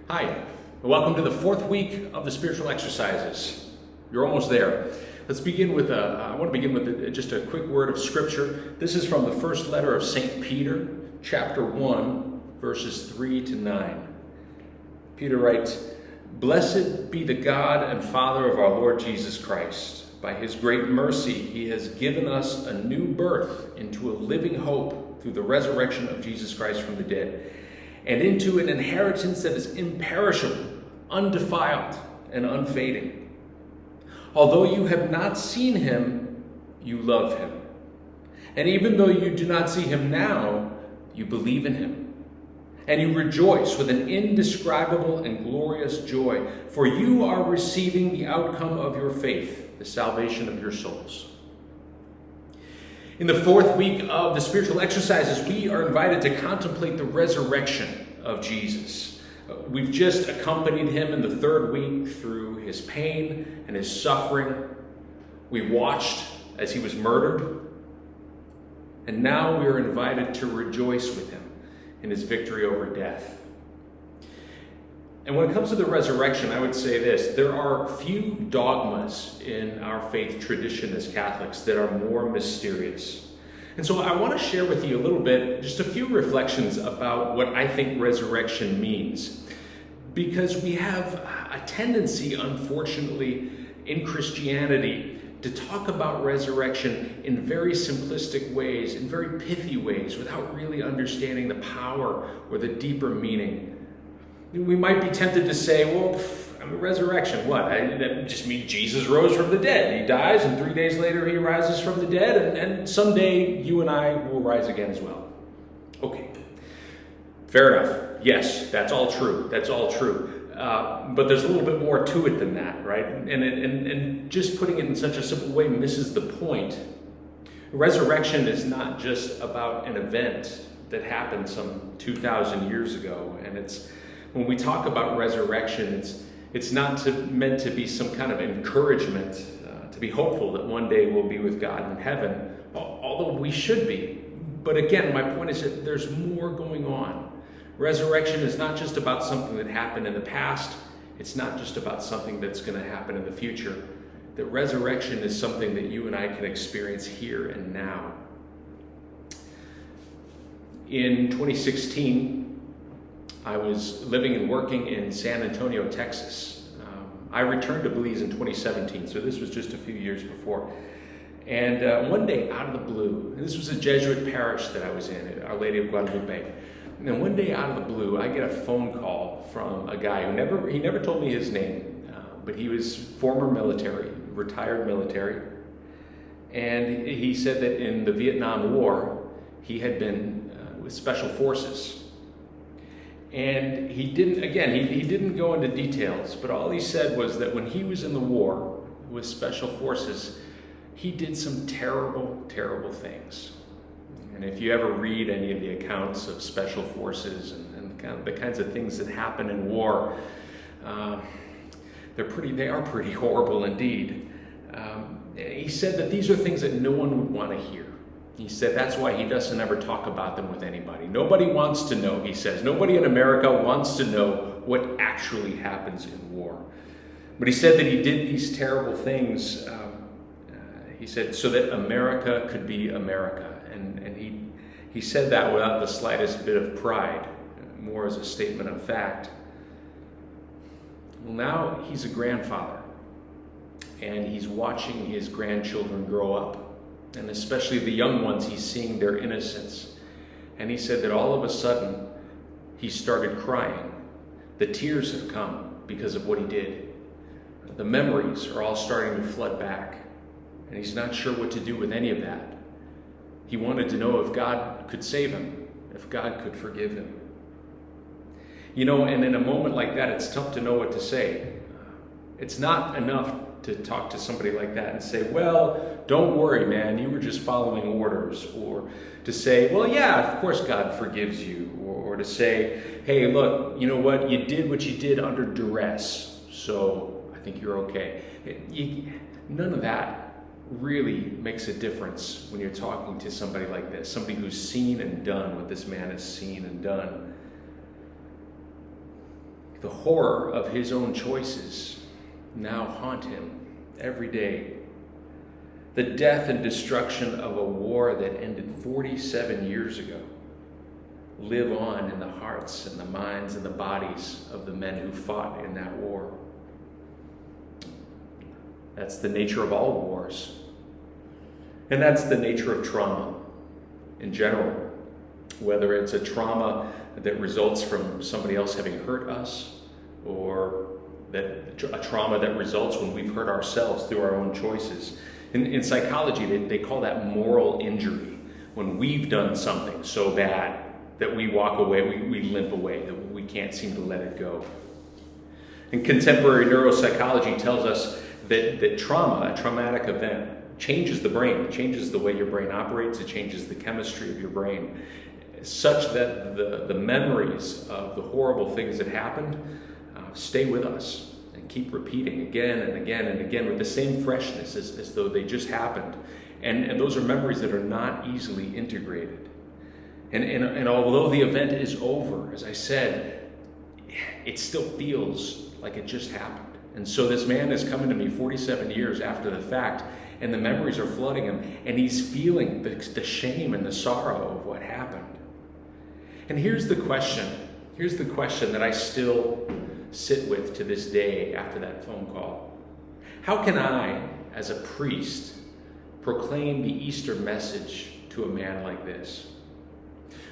Hi, and welcome to the fourth week of the spiritual exercises. You're almost there. Let's begin with I want to begin with just a quick word of scripture. This is from the first letter of St. Peter, chapter 1, verses 3 to 9. Peter writes, "Blessed be the God and Father of our Lord Jesus Christ. By his great mercy, he has given us a new birth into a living hope through the resurrection of Jesus Christ from the dead, and into an inheritance that is imperishable, undefiled, and unfading. Although you have not seen him, you love him. And even though you do not see him now, you believe in him. And you rejoice with an indescribable and glorious joy, for you are receiving the outcome of your faith, the salvation of your souls." In the fourth week of the spiritual exercises, we are invited to contemplate the resurrection of Jesus. We've just accompanied him in the third week through his pain and his suffering. We watched as he was murdered. And now we are invited to rejoice with him in his victory over death. And when it comes to the resurrection, I would say this: there are few dogmas in our faith tradition as Catholics that are more mysterious. And so I want to share with you a little bit, just a few reflections about what I think resurrection means. Because we have a tendency, unfortunately, in Christianity to talk about resurrection in very simplistic ways, in very pithy ways, without really understanding the power or the deeper meaning. We might be tempted to say, well, resurrection, what? That just means Jesus rose from the dead. He dies, and 3 days later he rises from the dead, and someday you and I will rise again as well. Okay, fair enough. Yes, that's all true. That's all true. But there's a little bit more to it than that, right? And just putting it in such a simple way misses the point. Resurrection is not just about an event that happened some 2,000 years ago, and when we talk about resurrection, it's not meant to be some kind of encouragement to be hopeful that one day we'll be with God in heaven, although we should be. But again, my point is that there's more going on. Resurrection is not just about something that happened in the past. It's not just about something that's going to happen in the future. That resurrection is something that you and I can experience here and now. In 2016, I was living and working in San Antonio, Texas. I returned to Belize in 2017, so this was just a few years before. And one day, out of the blue, and this was a Jesuit parish that I was in, Our Lady of Guadalupe. And one day, out of the blue, I get a phone call from a guy who never told me his name, but he was former military, retired military. And he said that in the Vietnam War, he had been with Special Forces. And he didn't go into details, but all he said was that when he was in the war with Special Forces, he did some terrible, terrible things. And if you ever read any of the accounts of Special Forces and the kinds of things that happen in war, they are pretty horrible indeed. He said that these are things that no one would want to hear. He said that's why he doesn't ever talk about them with anybody. Nobody wants to know, he says. Nobody in America wants to know what actually happens in war. But he said that he did these terrible things, he said, so that America could be America. And he said that without the slightest bit of pride, more as a statement of fact. Well, now he's a grandfather, and he's watching his grandchildren grow up. And especially the young ones, he's seeing their innocence. And he said that all of a sudden, he started crying. The tears have come because of what he did. The memories are all starting to flood back. And he's not sure what to do with any of that. He wanted to know if God could save him, if God could forgive him. And in a moment like that, it's tough to know what to say. It's not enough to talk to somebody like that and say, well, don't worry, man, you were just following orders. Or to say, well, yeah, of course God forgives you. Or to say, hey, look, you know what? You did what you did under duress, so I think you're okay. None of that really makes a difference when you're talking to somebody like this, somebody who's seen and done what this man has seen and done. The horror of his own choices now haunt him every day. The death and destruction of a war that ended 47 years ago live on in the hearts and the minds and the bodies of the men who fought in that war. That's the nature of all wars. And that's the nature of trauma in general. Whether it's a trauma that results from somebody else having hurt us, or a trauma that results when we've hurt ourselves through our own choices. In psychology, they call that moral injury. When we've done something so bad that we walk away, we limp away, that we can't seem to let it go. And contemporary neuropsychology tells us that trauma, a traumatic event, changes the brain. It changes the way your brain operates. It changes the chemistry of your brain, such that the memories of the horrible things that happened stay with us and keep repeating again and again and again with the same freshness as though they just happened. And those are memories that are not easily integrated. And although the event is over, as I said, it still feels like it just happened. And so this man is coming to me 47 years after the fact, and the memories are flooding him, and he's feeling the shame and the sorrow of what happened. And here's the question that I still sit with to this day after that phone call. How can I, as a priest, proclaim the Easter message to a man like this?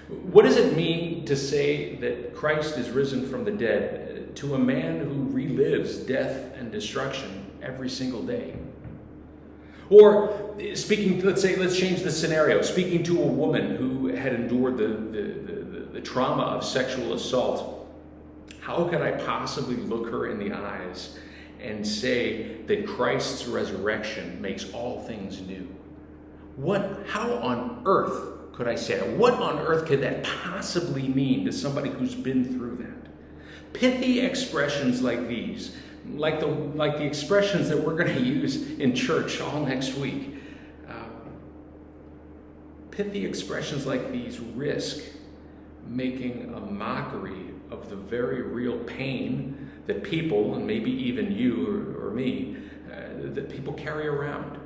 What does it mean to say that Christ is risen from the dead to a man who relives death and destruction every single day? Or speaking, let's change the scenario. Speaking to a woman who had endured the trauma of sexual assault, how could I possibly look her in the eyes and say that Christ's resurrection makes all things new? How on earth could I say that? What on earth could that possibly mean to somebody who's been through that? Pithy expressions like these, like the expressions that we're going to use in church all next week, pithy expressions like these risk making a mockery of the very real pain that people, and maybe even you or me, that people carry around.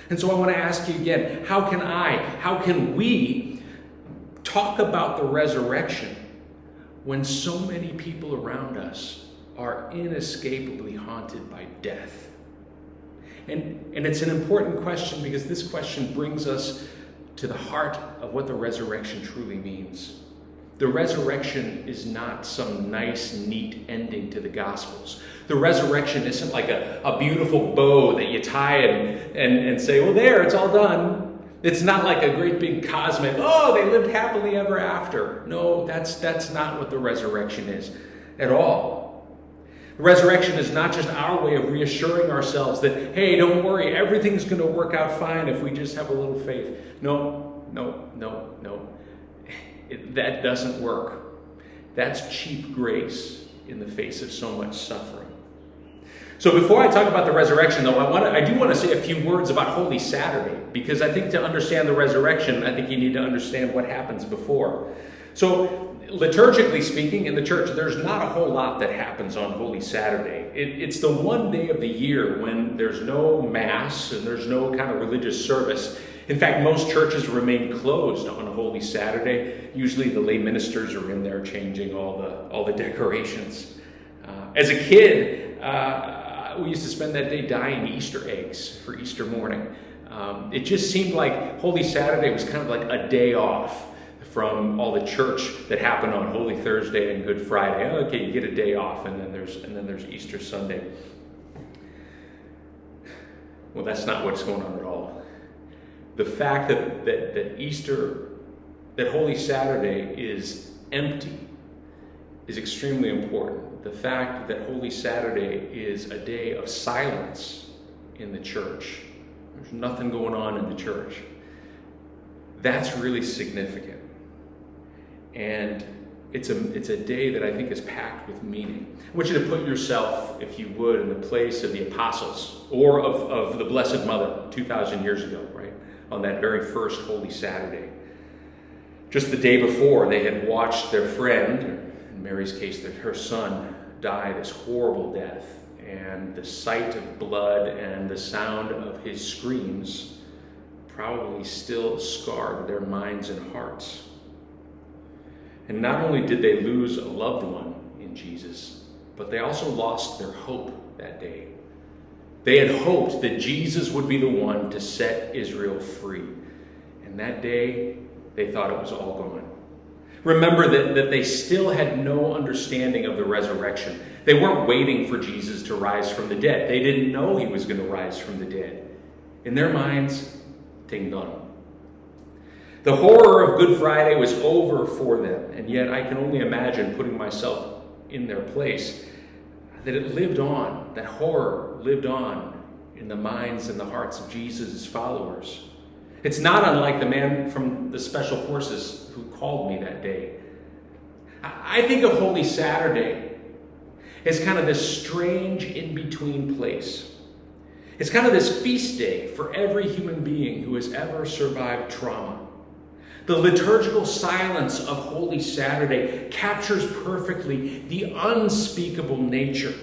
And so I want to ask you again, how can we talk about the resurrection when so many people around us are inescapably haunted by death? And it's an important question, because this question brings us to the heart of what the resurrection truly means. The resurrection is not some nice, neat ending to the Gospels. The resurrection isn't like a beautiful bow that you tie and say, well, there, it's all done. It's not like a great big cosmic, oh, they lived happily ever after. No, that's not what the resurrection is at all. The resurrection is not just our way of reassuring ourselves that, hey, don't worry, everything's going to work out fine if we just have a little faith. No. That doesn't work. That's cheap grace in the face of so much suffering. So before I talk about the resurrection, though, I do want to say a few words about Holy Saturday, because I think to understand the resurrection, I think you need to understand what happens before. So liturgically speaking, in the church, there's not a whole lot that happens on Holy Saturday. It's the one day of the year when there's no Mass and there's no kind of religious service. In fact, most churches remain closed on Holy Saturday. Usually the lay ministers are in there changing all the decorations. As a kid, we used to spend that day dyeing Easter eggs for Easter morning. It just seemed like Holy Saturday was kind of like a day off from all the church that happened on Holy Thursday and Good Friday. Okay, you get a day off, and then there's Easter Sunday. Well, that's not what's going on at all. The fact that Holy Saturday is empty is extremely important. The fact that Holy Saturday is a day of silence in the church. There's nothing going on in the church. That's really significant. And it's a day that I think is packed with meaning. I want you to put yourself, if you would, in the place of the apostles or of the Blessed Mother 2,000 years ago, right? On that very first Holy Saturday. Just the day before, they had watched their friend, Mary's case, that her son died this horrible death, and the sight of blood and the sound of his screams probably still scarred their minds and hearts. And not only did they lose a loved one in Jesus, but they also lost their hope that day. They had hoped that Jesus would be the one to set Israel free. And that day, they thought it was all gone. Remember that they still had no understanding of the resurrection. They weren't waiting for Jesus to rise from the dead. They didn't know he was going to rise from the dead. In their minds, ting done. The horror of Good Friday was over for them, and yet I can only imagine, putting myself in their place, that it lived on. That horror lived on in the minds and the hearts of Jesus' followers. It's not unlike the man from the Special Forces who called me that day. I think of Holy Saturday as kind of this strange in-between place. It's kind of this feast day for every human being who has ever survived trauma. The liturgical silence of Holy Saturday captures perfectly the unspeakable nature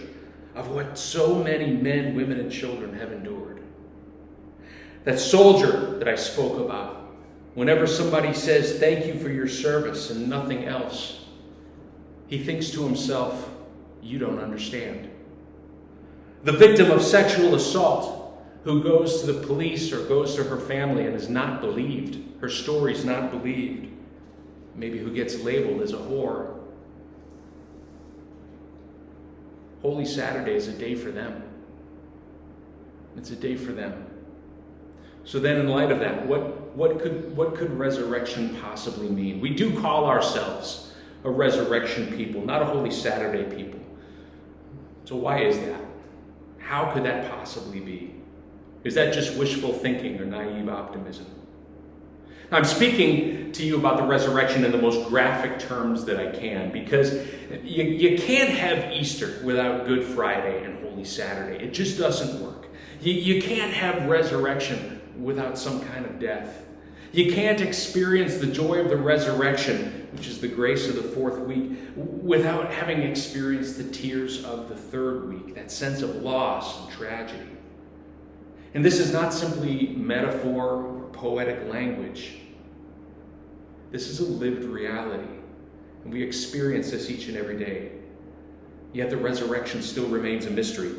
of what so many men, women, and children have endured. That soldier that I spoke about, whenever somebody says, "Thank you for your service," and nothing else, he thinks to himself, "You don't understand." The victim of sexual assault, who goes to the police or goes to her family and is not believed, her story's not believed, maybe who gets labeled as a whore. Holy Saturday is a day for them. It's a day for them. So then, in light of that, what could resurrection possibly mean? We do call ourselves a resurrection people, not a Holy Saturday people. So why is that? How could that possibly be? Is that just wishful thinking or naive optimism? Now, I'm speaking to you about the resurrection in the most graphic terms that I can, because you can't have Easter without Good Friday and Holy Saturday. It just doesn't work. You can't have resurrection without some kind of death. You can't experience the joy of the resurrection, which is the grace of the fourth week, without having experienced the tears of the third week, that sense of loss and tragedy. And this is not simply metaphor or poetic language. This is a lived reality, and we experience this each and every day. Yet the resurrection still remains a mystery.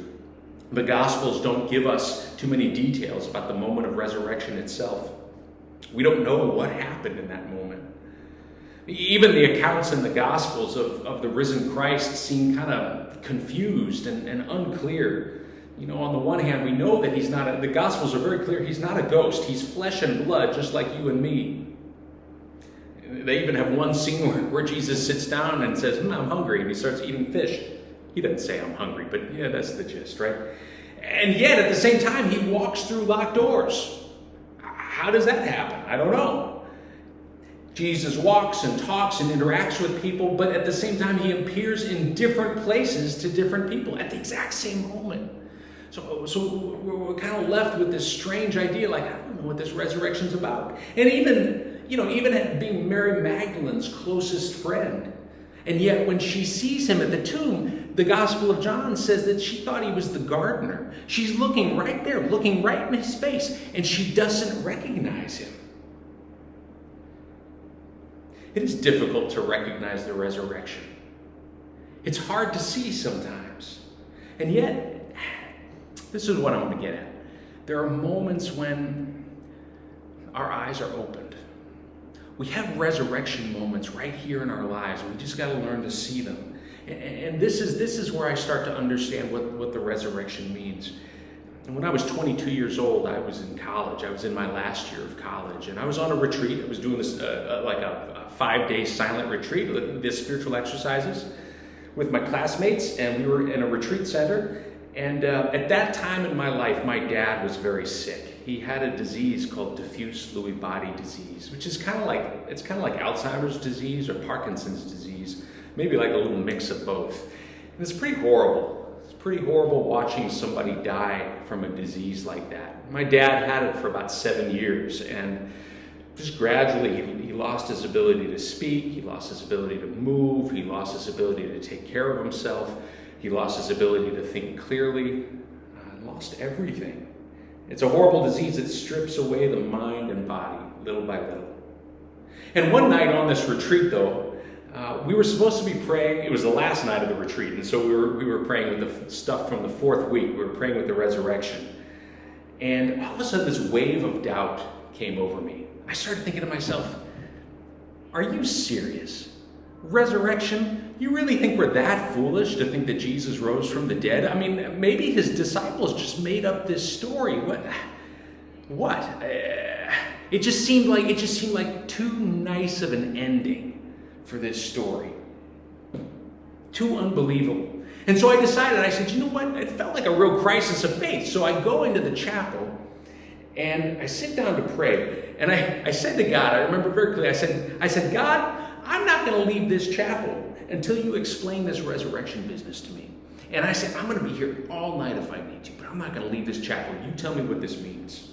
The Gospels don't give us too many details about the moment of resurrection itself. We don't know what happened in that moment. Even the accounts in the Gospels of the risen Christ seem kind of confused and unclear. You know, on the one hand, we know that the Gospels are very clear, he's not a ghost. He's flesh and blood, just like you and me. They even have one scene where Jesus sits down and says, "I'm hungry," and he starts eating fish. He doesn't say, "I'm hungry," but yeah, that's the gist, right? And yet, at the same time, he walks through locked doors. How does that happen? I don't know. Jesus walks and talks and interacts with people, but at the same time, he appears in different places to different people at the exact same moment. So we're kind of left with this strange idea, like, I don't know what this resurrection's about. And even being Mary Magdalene's closest friend. And yet when she sees him at the tomb, the Gospel of John says that she thought he was the gardener. She's looking right there, looking right in his face, and she doesn't recognize him. It is difficult to recognize the resurrection. It's hard to see sometimes. And yet, this is what I want to get at. There are moments when our eyes are opened. We have resurrection moments right here in our lives, and we just got to learn to see them. And this is where I start to understand what the resurrection means. And when I was 22 years old, I was in college. I was in my last year of college, and I was on a retreat. I was doing this like a 5-day silent retreat, this spiritual exercises, with my classmates, and we were in a retreat center. And at that time in my life, my dad was very sick. He had a disease called diffuse Lewy body disease, which is kind of like Alzheimer's disease or Parkinson's disease, maybe like a little mix of both. And it's pretty horrible. It's pretty horrible watching somebody die from a disease like that. My dad had it for about 7 years, and just gradually, he lost his ability to speak, he lost his ability to move, he lost his ability to take care of himself, he lost his ability to think clearly, lost everything. It's a horrible disease that strips away the mind and body little by little. And one night on this retreat, though, we were supposed to be praying. It was the last night of the retreat, and so we were praying with the stuff from the fourth week. We were praying with the resurrection. And all of a sudden, this wave of doubt came over me. I started thinking to myself, are you serious? Resurrection? You really think we're that foolish to think that Jesus rose from the dead? I mean, maybe his disciples just made up this story. What? It just seemed like too nice of an ending for this story. Too unbelievable. And so I decided, I said, you know what? It felt like a real crisis of faith. So I go into the chapel and I sit down to pray. And I said to God, I remember very clearly, I said, God, I'm not going to leave this chapel until you explain this resurrection business to me. And I said, I'm going to be here all night if I need to, but I'm not going to leave this chapel. You tell me what this means.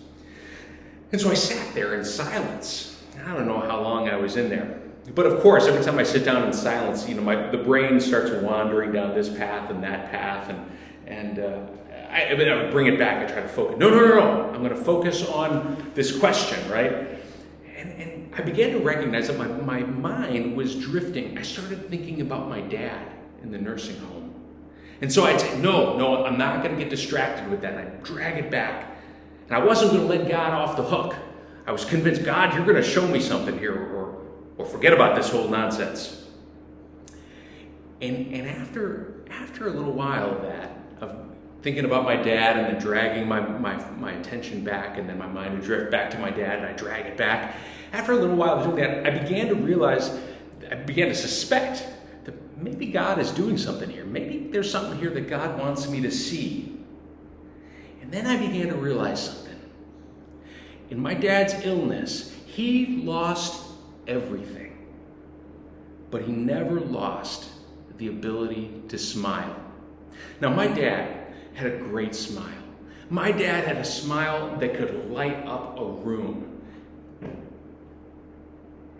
And so I sat there in silence. I don't know how long I was in there. But of course, every time I sit down in silence, the brain starts wandering down this path and that path, and I would bring it back. I try to focus. No. I'm going to focus on this question, right? And I began to recognize that my mind was drifting. I started thinking about my dad in the nursing home. And so I'd say, no, I'm not going to get distracted with that. And I'd drag it back. And I wasn't going to let God off the hook. I was convinced, God, you're going to show me something here, or forget about this whole nonsense. And after a little while of that, of thinking about my dad and then dragging my attention back, and then my mind would drift back to my dad and I drag it back. After a little while of doing that, I began to suspect that maybe God is doing something here. Maybe there's something here that God wants me to see. And then I began to realize something. In my dad's illness, he lost everything, but he never lost the ability to smile. Now, my dad had a great smile. My dad had a smile that could light up a room.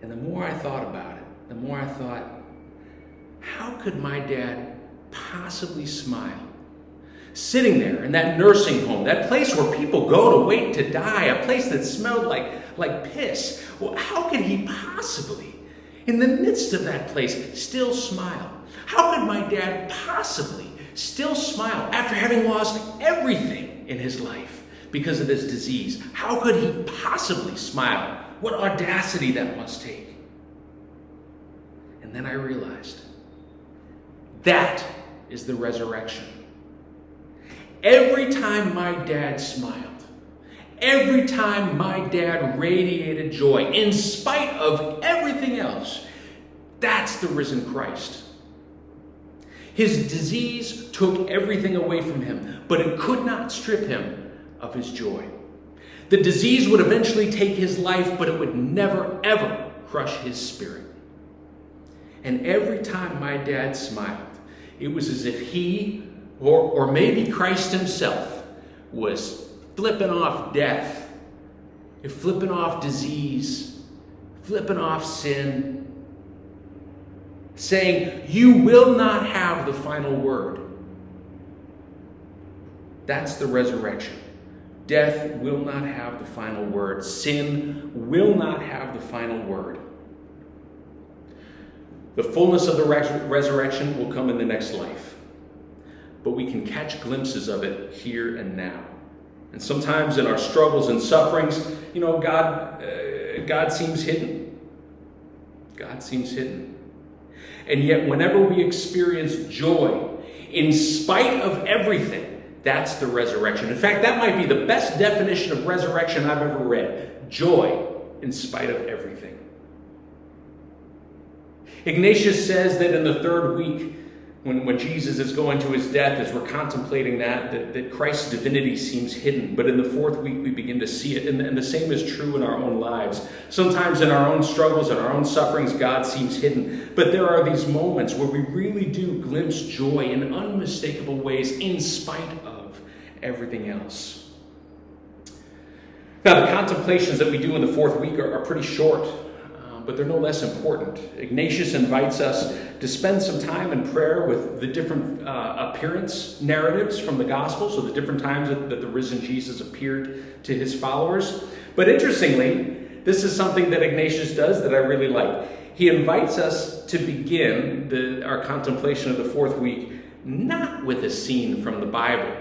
And the more I thought about it, the more I thought, how could my dad possibly smile? Sitting there in that nursing home, that place where people go to wait to die, a place that smelled like piss. Well, how could he possibly, in the midst of that place, still smile? How could my dad possibly still smile after having lost everything in his life because of this disease? How could he possibly smile? What audacity that must take. And then I realized, that is the resurrection. Every time my dad smiled, every time my dad radiated joy, in spite of everything else, that's the risen Christ. His disease took everything away from him, but it could not strip him of his joy. The disease would eventually take his life, but it would never, ever crush his spirit. And every time my dad smiled, it was as if he, or maybe Christ himself, was flipping off death, flipping off disease, flipping off sin, saying, you will not have the final word. That's the resurrection. Death will not have the final word. Sin will not have the final word. The fullness of the resurrection will come in the next life. But we can catch glimpses of it here and now. And sometimes in our struggles and sufferings, God seems hidden. God seems hidden. And yet whenever we experience joy, in spite of everything, that's the resurrection. In fact, that might be the best definition of resurrection I've ever read. Joy in spite of everything. Ignatius says that in the third week, when Jesus is going to his death, as we're contemplating that Christ's divinity seems hidden. But in the fourth week, we begin to see it. And the same is true in our own lives. Sometimes in our own struggles and our own sufferings, God seems hidden. But there are these moments where we really do glimpse joy in unmistakable ways in spite of everything else. Now, the contemplations that we do in the fourth week are pretty short, but they're no less important. Ignatius invites us to spend some time in prayer with the different appearance narratives from the Gospels, so the different times that the risen Jesus appeared to his followers. But interestingly, this is something that Ignatius does that I really like. He invites us to begin our contemplation of the fourth week not with a scene from the Bible,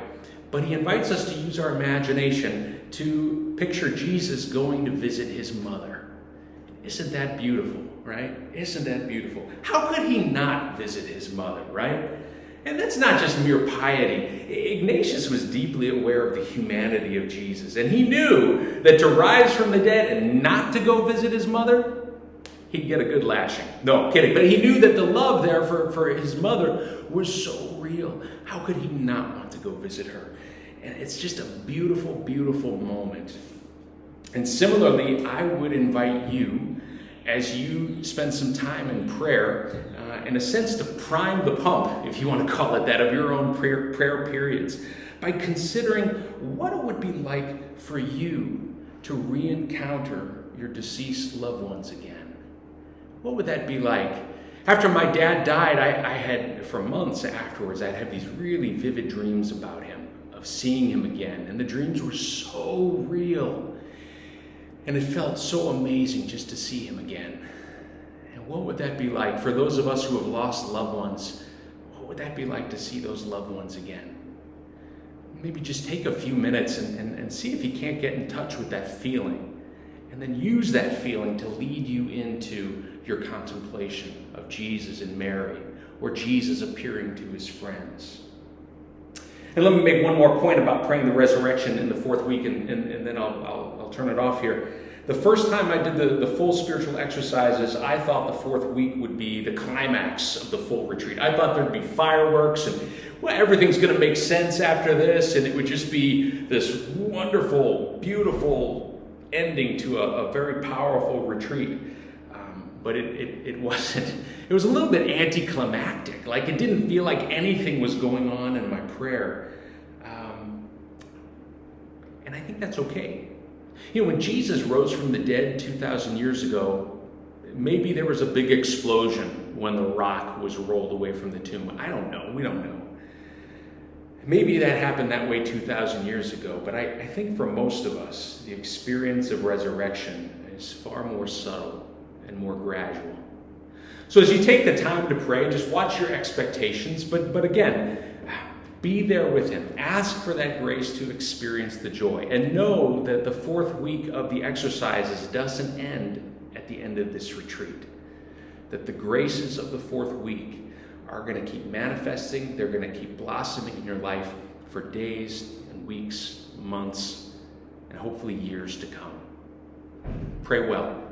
but he invites us to use our imagination to picture Jesus going to visit his mother. Isn't that beautiful, right? Isn't that beautiful? How could he not visit his mother, right? And that's not just mere piety. Ignatius was deeply aware of the humanity of Jesus, and he knew that to rise from the dead and not to go visit his mother, he'd get a good lashing. No, I'm kidding. But he knew that the love there for his mother was so real. How could he not want to go visit her? And it's just a beautiful, beautiful moment. And similarly, I would invite you, as you spend some time in prayer, in a sense to prime the pump, if you want to call it that, of your own prayer periods, by considering what it would be like for you to re-encounter your deceased loved ones again. What would that be like? After my dad died, I had, for months afterwards, I'd have these really vivid dreams about him, of seeing him again. And the dreams were so real. And it felt so amazing just to see him again. And what would that be like for those of us who have lost loved ones? What would that be like to see those loved ones again? Maybe just take a few minutes and see if you can't get in touch with that feeling. And then use that feeling to lead you into your contemplation of Jesus and Mary, or Jesus appearing to his friends. And let me make one more point about praying the resurrection in the fourth week, and then I'll turn it off here. The first time I did the full spiritual exercises, I thought the fourth week would be the climax of the full retreat. I thought there'd be fireworks and everything's going to make sense after this, and it would just be this wonderful, beautiful ending to a very powerful retreat. But it wasn't. It was a little bit anticlimactic. Like it didn't feel like anything was going on in my prayer. And I think that's okay. You know, when Jesus rose from the dead 2,000 years ago, maybe there was a big explosion when the rock was rolled away from the tomb. I don't know. We don't know. Maybe that happened that way 2,000 years ago. But I think for most of us, the experience of resurrection is far more subtle and more gradual. So as you take the time to pray, just watch your expectations, but again, be there with him. Ask for that grace to experience the joy. And know that the fourth week of the exercises doesn't end at the end of this retreat. That the graces of the fourth week are going to keep manifesting. They're going to keep blossoming in your life for days and weeks, months, and hopefully years to come. Pray well.